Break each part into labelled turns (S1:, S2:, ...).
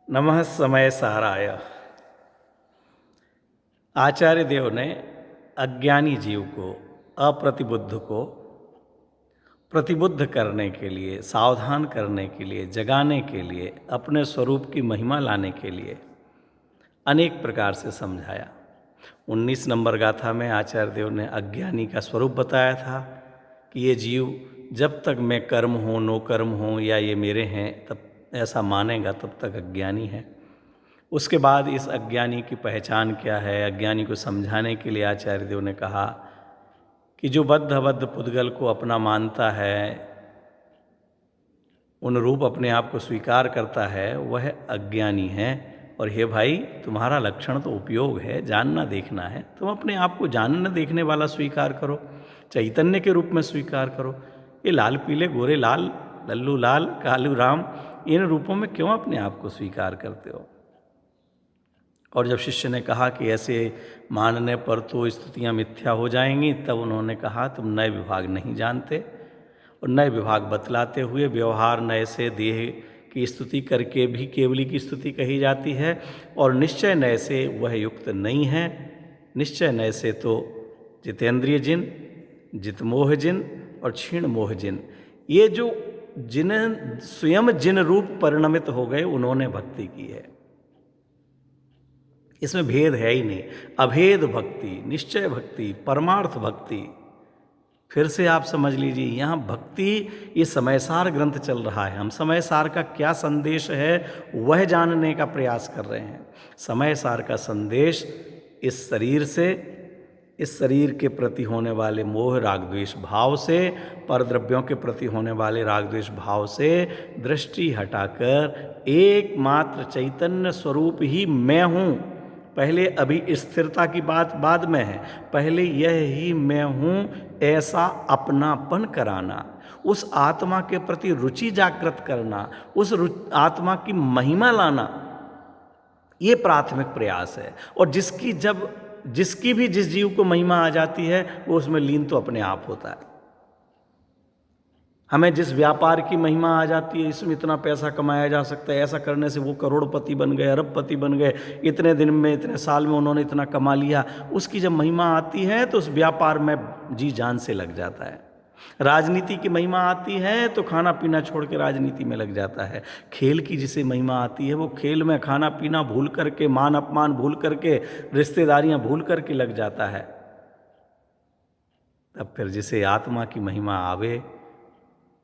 S1: नमः समय साराय। आचार्य देव ने अज्ञानी जीव को, अप्रतिबुद्ध को प्रतिबुद्ध करने के लिए, सावधान करने के लिए, जगाने के लिए, अपने स्वरूप की महिमा लाने के लिए अनेक प्रकार से समझाया। 19 नंबर गाथा में आचार्य देव ने अज्ञानी का स्वरूप बताया था कि ये जीव जब तक मैं कर्म हूँ, नो कर्म हूँ या ये मेरे हैं, तब ऐसा मानेगा तब तक अज्ञानी है। उसके बाद इस अज्ञानी की पहचान क्या है, अज्ञानी को समझाने के लिए आचार्य देव ने कहा कि जो बद्ध अबद्ध पुद्गल को अपना मानता है, उन रूप अपने आप को स्वीकार करता है, वह अज्ञानी है। और हे भाई, तुम्हारा लक्षण तो उपयोग है, जानना देखना है। तुम अपने आप को जानने देखने वाला स्वीकार करो, चैतन्य के रूप में स्वीकार करो। ये लाल पीले गोरे लाल, लल्लू लाल, कालू राम, इन रूपों में क्यों अपने आप को स्वीकार करते हो? और जब शिष्य ने कहा कि ऐसे मानने पर तो स्तुतियाँ मिथ्या हो जाएंगी, तब उन्होंने कहा तुम नए विभाग नहीं जानते। और नए विभाग बतलाते हुए व्यवहार नए से देह की स्तुति करके भी केवली की स्तुति कही जाती है, और निश्चय नए से वह युक्त नहीं है। निश्चय नए से तो जितेंद्रिय जिन, जितमोह जिन और क्षीण मोह जिन, ये जो जिन्हें स्वयं जिन रूप परिणमित हो गए, उन्होंने भक्ति की है। इसमें भेद है ही नहीं। अभेद भक्ति, निश्चय भक्ति, परमार्थ भक्ति। फिर से आप समझ लीजिए, यहाँ भक्ति, ये समयसार ग्रंथ चल रहा है। हम समयसार का क्या संदेश है वह जानने का प्रयास कर रहे हैं। समयसार का संदेश इस शरीर से, इस शरीर के प्रति होने वाले मोह राग द्वेष भाव से, परद्रव्यों के प्रति होने वाले राग द्वेष भाव से दृष्टि हटाकर एकमात्र चैतन्य स्वरूप ही मैं हूँ। पहले अभी स्थिरता की बात बाद में है, पहले यह ही मैं हूँ ऐसा अपनापन कराना, उस आत्मा के प्रति रुचि जागृत करना, उस आत्मा की महिमा लाना, ये प्राथमिक प्रयास है। और जिसकी भी जिस जीव को महिमा आ जाती है, वो उसमें लीन तो अपने आप होता है। हमें जिस व्यापार की महिमा आ जाती है, इसमें इतना पैसा कमाया जा सकता है, ऐसा करने से वो करोड़पति बन गए, अरबपति बन गए, इतने दिन में, इतने साल में उन्होंने इतना कमा लिया, उसकी जब महिमा आती है तो उस व्यापार में जी जान से लग जाता है। राजनीति की महिमा आती है तो खाना पीना छोड़ के राजनीति में लग जाता है। खेल की जिसे महिमा आती है, वो खेल में खाना पीना भूल करके, मान अपमान भूल करके, रिश्तेदारियां भूल करके लग जाता है। तब फिर जिसे आत्मा की महिमा आवे,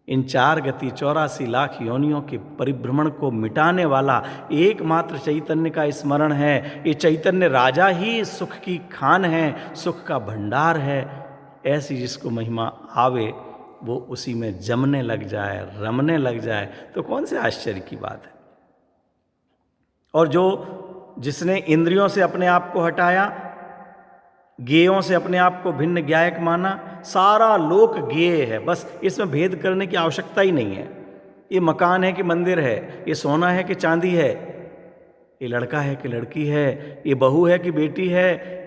S1: इन 4 गति 84 लाख योनियों के परिभ्रमण को मिटाने वाला एकमात्र चैतन्य का स्मरण है। ये चैतन्य राजा ही सुख की खान है, सुख का भंडार है। ऐसी जिसको महिमा आवे, वो उसी में जमने लग जाए, रमने लग जाए, तो कौन से आश्चर्य की बात है। और जिसने इंद्रियों से अपने आप को हटाया, ज्ञेयों से अपने आप को भिन्न ज्ञायक माना, सारा लोक ज्ञेय है। बस इसमें भेद करने की आवश्यकता ही नहीं है। ये मकान है कि मंदिर है, ये सोना है कि चांदी है, ये लड़का है कि लड़की है, ये बहू है कि बेटी है,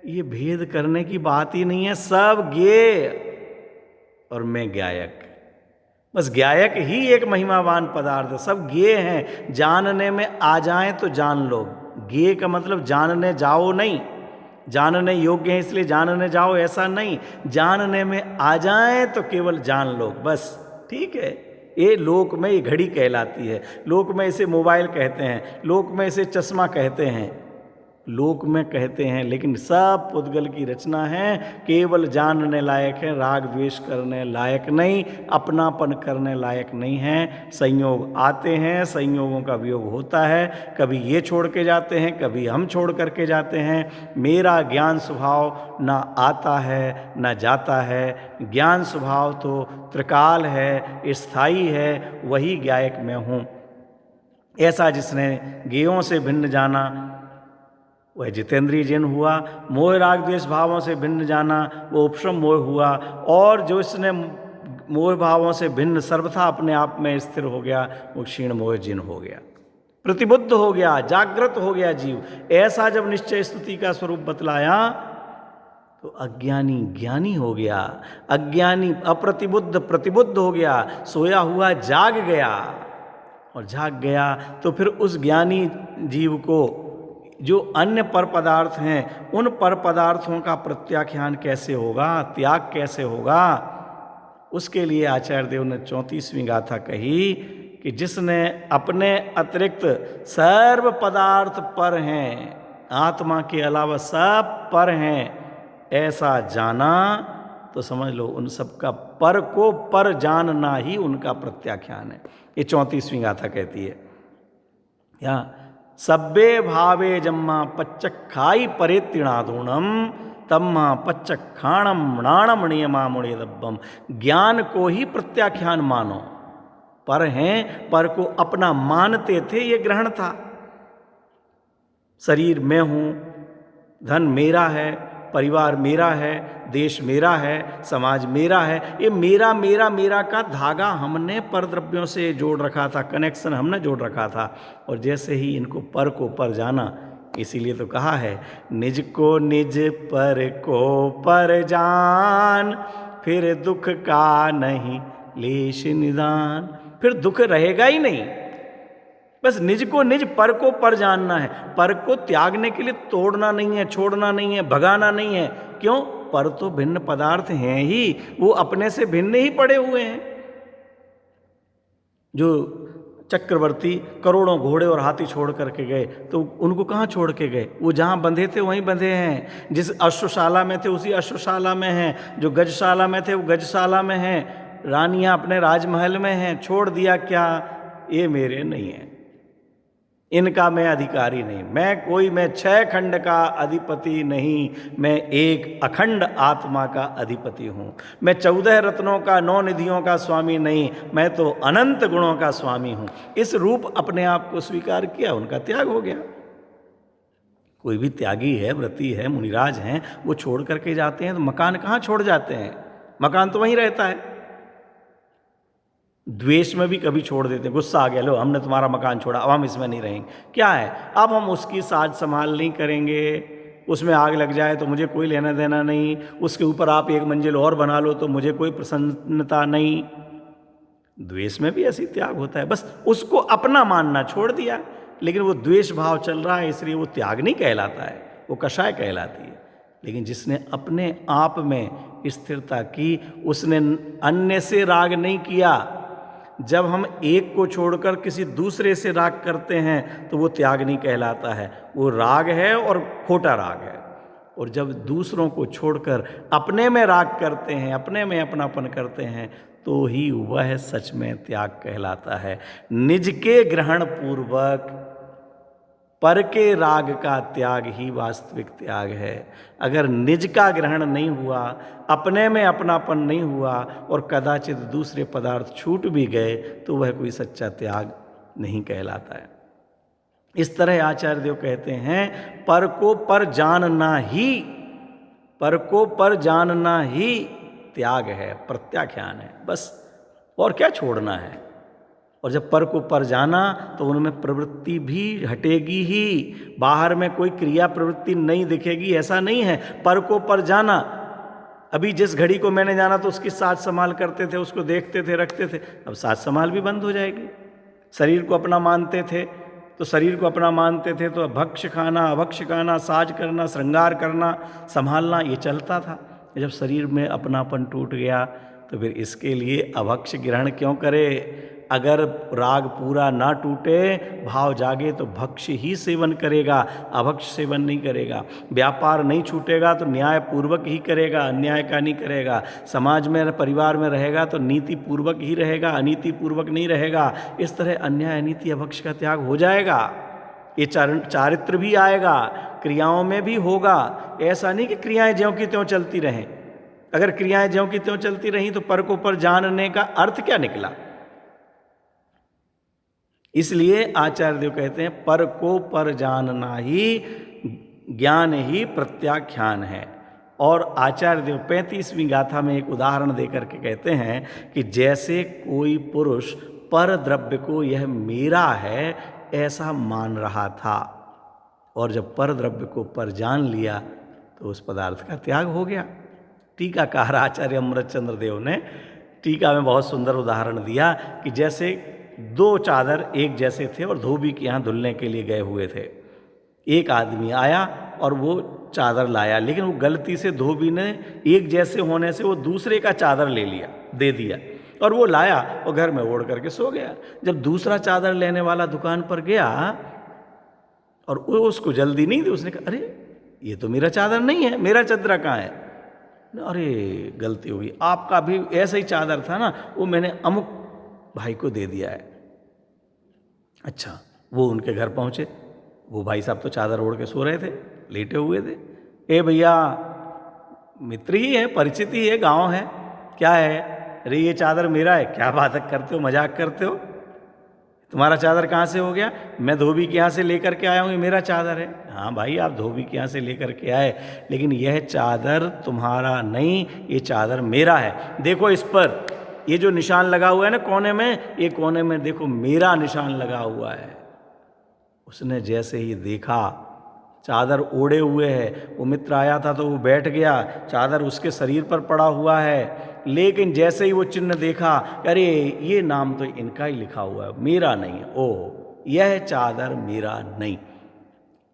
S1: ये भेद करने की बात ही नहीं है। सब ज्ञेय और मैं ज्ञायक। बस ज्ञायक ही एक महिमावान पदार्थ है, सब ज्ञेय हैं। जानने में आ जाएं तो जान लो। ज्ञेय का मतलब जानने जाओ नहीं, जानने योग्य है इसलिए जानने जाओ, ऐसा नहीं। जानने में आ जाए तो केवल जान लो, बस ठीक है। ये लोक में ये घड़ी कहलाती है, लोक में इसे मोबाइल कहते हैं, लोक में इसे चश्मा कहते हैं, लोक में कहते हैं, लेकिन सब पुद्गल की रचना है। केवल जानने लायक है, राग द्वेष करने लायक नहीं, अपनापन करने लायक नहीं है। संयोग आते हैं, संयोगों का वियोग होता है, कभी ये छोड़ के जाते हैं, कभी हम छोड़ करके जाते हैं। मेरा ज्ञान स्वभाव ना आता है ना जाता है। ज्ञान स्वभाव तो त्रिकाल है, स्थायी है, वही ज्ञायक मैं हूँ। ऐसा जिसने ज्ञेयों से भिन्न जाना, वह जितेंद्रिय जिन हुआ। मोह राग द्वेष भावों से भिन्न जाना, वो उपशम मोह हुआ। और जो इसने मोह भावों से भिन्न सर्वथा अपने आप में स्थिर हो गया, वो क्षीण मोह जिन हो गया, प्रतिबुद्ध हो गया, जागृत हो गया जीव। ऐसा जब निश्चय स्तुति का स्वरूप बतलाया तो अज्ञानी ज्ञानी हो गया, अज्ञानी अप्रतिबुद्ध प्रतिबुद्ध हो गया, सोया हुआ जाग गया। और झाग गया तो फिर उस ज्ञानी जीव को जो अन्य पर पदार्थ हैं उन पर पदार्थों का प्रत्याख्यान कैसे होगा, त्याग कैसे होगा। उसके लिए आचार्य देव ने 34वीं गाथा कही कि जिसने अपने अतिरिक्त सर्व पदार्थ पर हैं, आत्मा के अलावा सब पर हैं, ऐसा जाना तो समझ लो उन सबका पर को पर जानना ही उनका प्रत्याख्यान है। ये 34वीं गाथा कहती है। या सब्बे भावे जम्मा पच्चखाई परेत्तिणादूणम तम्मा पच्चखाणम मृणाणम नियमा मुणेदब्बम। ज्ञान को ही प्रत्याख्यान मानो। पर हैं, पर को अपना मानते थे, ये ग्रहण था। शरीर मैं हूँ, धन मेरा है, परिवार मेरा है, देश मेरा है, समाज मेरा है। ये मेरा मेरा मेरा का धागा हमने पर द्रव्यों से जोड़ रखा था, कनेक्शन हमने जोड़ रखा था। और जैसे ही इनको पर को पर जाना, इसीलिए तो कहा है निज को निज पर को पर जान, फिर दुख का नहीं लेश निदान। फिर दुख रहेगा ही नहीं। बस निज को निज पर को पर जानना है। पर को त्यागने के लिए तोड़ना नहीं है, छोड़ना नहीं है, भगाना नहीं है। क्यों? पर तो भिन्न पदार्थ हैं ही, वो अपने से भिन्न ही पड़े हुए हैं। जो चक्रवर्ती करोड़ों घोड़े और हाथी छोड़ करके गए तो उनको कहाँ छोड़ के गए? वो जहाँ बंधे थे वहीं बंधे हैं। जिस अश्वशाला में थे उसी अश्वशाला में हैं। जो गजशाला में थे वो गजशाला में हैं। रानियाँ अपने राजमहल में हैं। छोड़ दिया क्या? ये मेरे नहीं है, इनका मैं अधिकारी नहीं। मैं 6 खंड का अधिपति नहीं, मैं एक अखंड आत्मा का अधिपति हूँ। मैं 14 रत्नों का 9 निधियों का स्वामी नहीं, मैं तो अनंत गुणों का स्वामी हूँ। इस रूप अपने आप को स्वीकार किया, उनका त्याग हो गया। कोई भी त्यागी है, व्रती है, मुनिराज हैं, वो छोड़ करके जाते हैं तो मकान कहाँ छोड़ जाते हैं? मकान तो वहीं रहता है। द्वेष में भी कभी छोड़ देते हैं। गुस्सा आ गया, लो हमने तुम्हारा मकान छोड़ा, अब हम इसमें नहीं रहेंगे। क्या है, अब हम उसकी साज संभाल नहीं करेंगे, उसमें आग लग जाए तो मुझे कोई लेना देना नहीं, उसके ऊपर आप 1 मंजिल और बना लो तो मुझे कोई प्रसन्नता नहीं। द्वेष में भी ऐसी त्याग होता है। बस उसको अपना मानना छोड़ दिया, लेकिन वो द्वेष भाव चल रहा है, इसलिए वो त्याग नहीं कहलाता है, वो कषाय कहलाती है। लेकिन जिसने अपने आप में स्थिरता की, उसने अन्य से राग नहीं किया। जब हम एक को छोड़कर किसी दूसरे से राग करते हैं तो वो त्याग नहीं कहलाता है, वो राग है और खोटा राग है। और जब दूसरों को छोड़कर अपने में राग करते हैं, अपने में अपनापन करते हैं, तो ही वह सच में त्याग कहलाता है। निज के ग्रहण पूर्वक पर के राग का त्याग ही वास्तविक त्याग है। अगर निज का ग्रहण नहीं हुआ, अपने में अपनापन नहीं हुआ और कदाचित दूसरे पदार्थ छूट भी गए, तो वह कोई सच्चा त्याग नहीं कहलाता है। इस तरह आचार्य देव कहते हैं, पर को पर जानना ही, पर को पर जानना ही त्याग है, प्रत्याख्यान है। बस और क्या छोड़ना है। और जब पर को पर जाना तो उनमें प्रवृत्ति भी हटेगी ही। बाहर में कोई क्रिया प्रवृत्ति नहीं दिखेगी, ऐसा नहीं है। पर को पर जाना, अभी जिस घड़ी को मैंने जाना तो उसकी साज संभाल करते थे, उसको देखते थे, रखते थे। अब साज संभाल भी बंद हो जाएगी। शरीर को अपना मानते थे तो शरीर को अपना मानते थे तो भक्ष्य खाना, अभक्ष्य खाना, साज करना, श्रृंगार करना, संभालना, ये चलता था। जब शरीर में अपनापन टूट गया तो फिर इसके लिए अभक्ष्य ग्रहण क्यों करे? अगर राग पूरा ना टूटे, भाव जागे, तो भक्ष्य ही सेवन करेगा, अभक्ष्य सेवन नहीं करेगा। व्यापार नहीं छूटेगा तो न्याय पूर्वक ही करेगा, अन्याय का नहीं करेगा। समाज में, परिवार में रहेगा तो नीति पूर्वक ही रहेगा, अनीति पूर्वक नहीं रहेगा। इस तरह अन्याय, अनीति, अभक्ष्य का त्याग हो जाएगा। ये चारित्र भी आएगा, क्रियाओं में भी होगा। ऐसा नहीं कि क्रियाएं ज्यों की त्यों चलती रहें। अगर क्रियाएं ज्यों की त्यों चलती रहीं तो पर को पर जानने का अर्थ क्या निकला? इसलिए आचार्य देव कहते हैं, पर को पर जानना ही ज्ञान ही प्रत्याख्यान है। और आचार्य देव 35वीं गाथा में एक उदाहरण देकर के कहते हैं कि जैसे कोई पुरुष पर द्रव्य को यह मेरा है ऐसा मान रहा था, और जब पर द्रव्य को पर जान लिया तो उस पदार्थ का त्याग हो गया। टीकाकार आचार्य अमृतचंद्र देव ने टीका में बहुत सुंदर उदाहरण दिया कि जैसे दो चादर एक जैसे थे और धोबी के यहाँ धुलने के लिए गए हुए थे। एक आदमी आया और वो चादर लाया, लेकिन वो गलती से धोबी ने एक जैसे होने से वो दूसरे का चादर ले लिया, दे दिया, और वो लाया और घर में ओढ़ करके सो गया। जब दूसरा चादर लेने वाला दुकान पर गया और वो उसको जल्दी नहीं थी, उसने कहा अरे ये तो मेरा चादर नहीं है, मेरा चदरा कहाँ है? अरे गलती हो गई, आपका भी ऐसा ही चादर था ना, वो मैंने अमुक भाई को दे दिया है। अच्छा, वो उनके घर पहुंचे, वो भाई साहब तो चादर ओढ़ के सो रहे थे, लेटे हुए थे। ए भैया, मित्र ही है, परिचित ही है, गांव है, क्या है? अरे ये चादर मेरा है। क्या बात करते हो, मजाक करते हो? तुम्हारा चादर कहाँ से हो गया? मैं धोबी के यहाँ से लेकर के आया हूँ, ये मेरा चादर है। हाँ भाई, आप धोबी के यहाँ से लेकर के आए, लेकिन यह चादर तुम्हारा नहीं, ये चादर मेरा है। देखो इस पर ये जो निशान लगा हुआ है ना कोने में, ये कोने में देखो मेरा निशान लगा हुआ है। उसने जैसे ही देखा चादर ओढ़े हुए है, वो मित्र आया था तो वो बैठ गया, चादर उसके शरीर पर पड़ा हुआ है, लेकिन जैसे ही वो चिन्ह देखा, अरे ये नाम तो इनका ही लिखा हुआ है, मेरा नहीं है। ओह, यह चादर मेरा नहीं।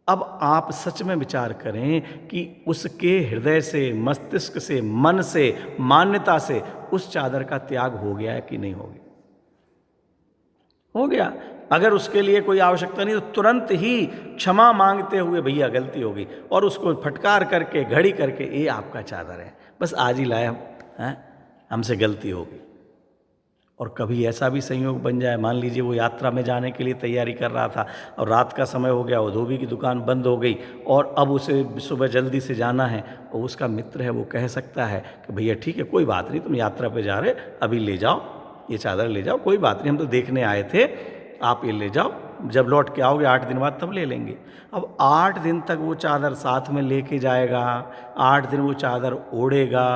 S1: अब आप सच में विचार करें कि उसके हृदय से, मस्तिष्क से, मन से, मान्यता से उस चादर का त्याग हो गया है कि नहीं हो गया? हो गया। अगर उसके लिए कोई आवश्यकता नहीं तो तुरंत ही क्षमा मांगते हुए, भैया गलती हो गई, और उसको फटकार करके, घड़ी करके, ये आपका चादर है, बस आज ही लाए हम, हमसे गलती हो गई। और कभी ऐसा भी संयोग बन जाए, मान लीजिए वो यात्रा में जाने के लिए तैयारी कर रहा था और रात का समय हो गया, वो धोबी की दुकान बंद हो गई और अब उसे सुबह जल्दी से जाना है, और उसका मित्र है वो कह सकता है कि भैया ठीक है, कोई बात नहीं, तुम यात्रा पे जा रहे, अभी ले जाओ, ये चादर ले जाओ, कोई बात नहीं, हम तो देखने आए थे, आप ये ले जाओ, जब लौट के आओगे 8 दिन बाद तब ले लेंगे। अब 8 दिन तक वो चादर साथ में लेके जाएगा, 8 दिन वो चादर ओढ़ेगा,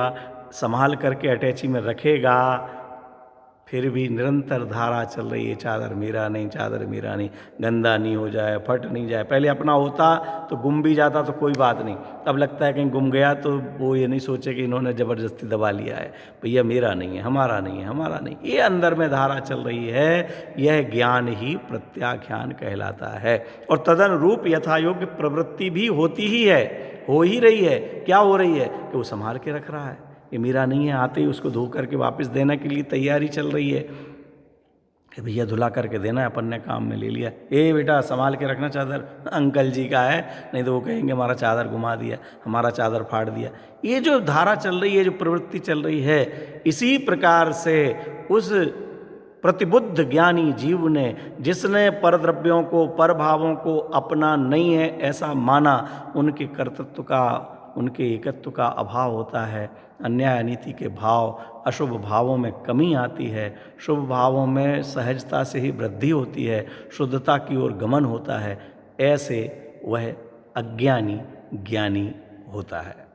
S1: संभाल करके अटैची में रखेगा, फिर भी निरंतर धारा चल रही है, चादर मेरा नहीं, चादर मेरा नहीं, गंदा नहीं हो जाए, फट नहीं जाए। पहले अपना होता तो गुम भी जाता तो कोई बात नहीं, अब लगता है कहीं गुम गया तो वो ये नहीं सोचे कि इन्होंने ज़बरदस्ती दबा लिया है, भैया मेरा नहीं है, हमारा नहीं है, हमारा नहीं, ये अंदर में धारा चल रही है, यह ज्ञान ही प्रत्याख्यान कहलाता है। और तदन रूप यथायोग्य प्रवृत्ति भी होती ही है, हो ही रही है। क्या हो रही है कि वो संभाल के रख रहा है, ये मेरा नहीं है, आते ही उसको धो करके वापस देने के लिए तैयारी चल रही है कि भैया धुला करके देना है, अपन ने काम में ले लिया, ए बेटा संभाल के रखना चादर, अंकल जी का है, नहीं तो वो कहेंगे हमारा चादर घुमा दिया, हमारा चादर फाड़ दिया। ये जो धारा चल रही है, जो प्रवृत्ति चल रही है, इसी प्रकार से उस प्रतिबुद्ध ज्ञानी जीव ने, जिसने परद्रव्यों को, परभावों को अपना नहीं है ऐसा माना, उनके कर्तृत्व का, उनके एकत्व का अभाव होता है, अन्याय अनीति के भाव, अशुभ भावों में कमी आती है, शुभ भावों में सहजता से ही वृद्धि होती है, शुद्धता की ओर गमन होता है। ऐसे वह अज्ञानी ज्ञानी होता है।